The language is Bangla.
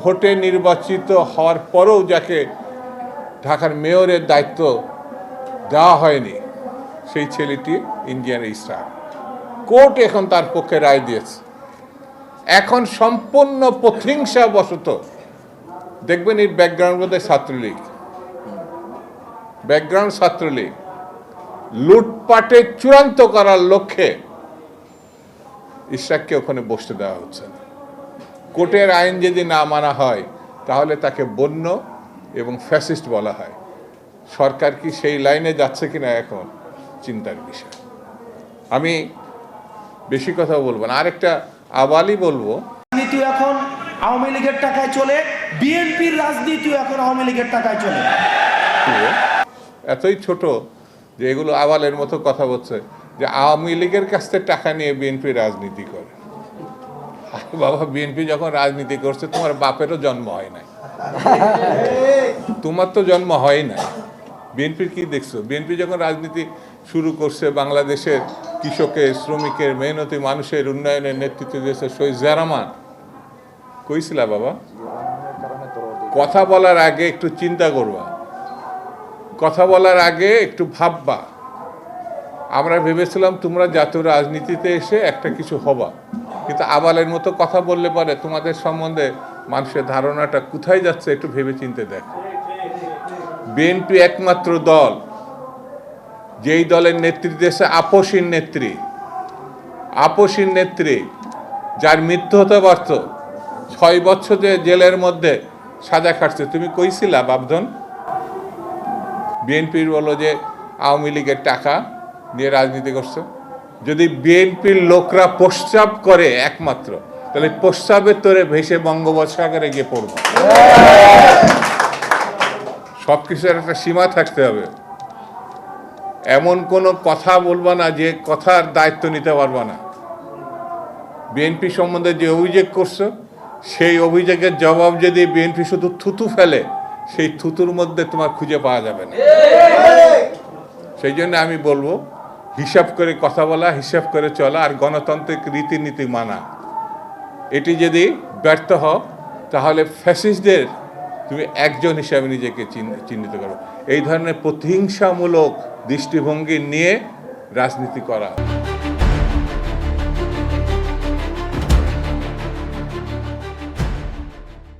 ভোটে নির্বাচিত হওয়ার পরেও যাকে ঢাকার মেয়রের দায়িত্ব দেওয়া হয়নি সেই ছেলেটি ইন্ডিয়ান স্টার। কোর্ট এখন তার পক্ষে রায় দিয়েছে। এখন সম্পূর্ণ প্রতিহিংসাবশত দেখবেন এর ব্যাকগ্রাউন্ড মধ্যে ছাত্রলীগ, লুটপাটে চূড়ান্ত করার লক্ষ্যে ইশরাককে ওখানে বসতে দেওয়া হচ্ছে না। কোর্টের আইন যদি না মানা হয় তাহলে তাকে বন্য এবং ফ্যাসিস্ট বলা হয়। সরকার কি সেই লাইনে যাচ্ছে কিনা এখন চিন্তার বিষয়। আমি বেশি কথা বলবো না, আরেকটা আবালই বলবো, রাজনীতি এখন আওয়ামী লীগের টাকায় চলে, বিএনপির রাজনীতি এখন আওয়ামী লীগের টাকায় চলে। এতই ছোট যে এগুলো আবালের মতো কথা বলছে যে আওয়ামী লীগের কাছ থেকে টাকা নিয়ে বিএনপি রাজনীতি করে। বাবা, বিএনপি যখন রাজনীতি করছে তোমার বাপেরও জন্ম হয় নাই, তোমার তো জন্ম হয় নাই। বিএনপির কি দেখছো? বিএনপি যখন রাজনীতি শুরু করছে বাংলাদেশের কৃষকের, শ্রমিকের, মেহনতি মানুষের উন্নয়নের নেতৃত্ব দিয়েছে শহীদ জিয়া রহমান। কইছিলা বাবা? কথা বলার আগে একটু চিন্তা করবা, কথা বলার আগে একটু ভাববা। আমরা ভেবেছিলাম তোমরা জাতীয় রাজনীতিতে এসে একটা কিছু হবা, কিন্তু আবালের মতো কথা বললে পরে তোমাদের সম্বন্ধে মানুষের ধারণাটা কোথায় যাচ্ছে একটু ভেবে চিনতে দেখো। বিএনপি একমাত্র দল যেই দলের নেতৃত্বে এসে আপসীন নেত্রী যার মৃত্যু হতে পারত, 6 বছর যে জেলের মধ্যে সাজা খাটছে। তুমি কইছিলা বাবধন? বিএনপির বলো যে আওয়ামী লীগের টাকা দিয়ে রাজনীতি করছে। যদি বিএনপির লোকরা প্রস্রাব করে একমাত্র, তাহলে প্রস্রাবের তোরে ভেসে বঙ্গোপসাগরে গিয়ে পড়ব। সবকিছুর একটা সীমা থাকতে হবে। এমন কোনো কথা বলবা না যে কথার দায়িত্ব নিতে পারবা না। বিএনপি সম্বন্ধে যে অভিযোগ করছো সেই অভিযোগের জবাব যদি বিএনপি শুধু থুতু ফেলে, সেই থুতুর মধ্যে তোমার খুঁজে পাওয়া যাবে না। সেই জন্য আমি বলবো হিসাব করে কথা বলা, হিসাব করে চলা আর গণতান্ত্রিক রীতিনীতি মানা। এটি যদি ব্যর্থ হও তাহলে ফ্যাসিস্টদের তুমি একজন হিসাবে নিজেকে চিহ্নিত করো। এই ধরনের প্রতিহিংসামূলক দৃষ্টিভঙ্গি নিয়ে রাজনীতি করা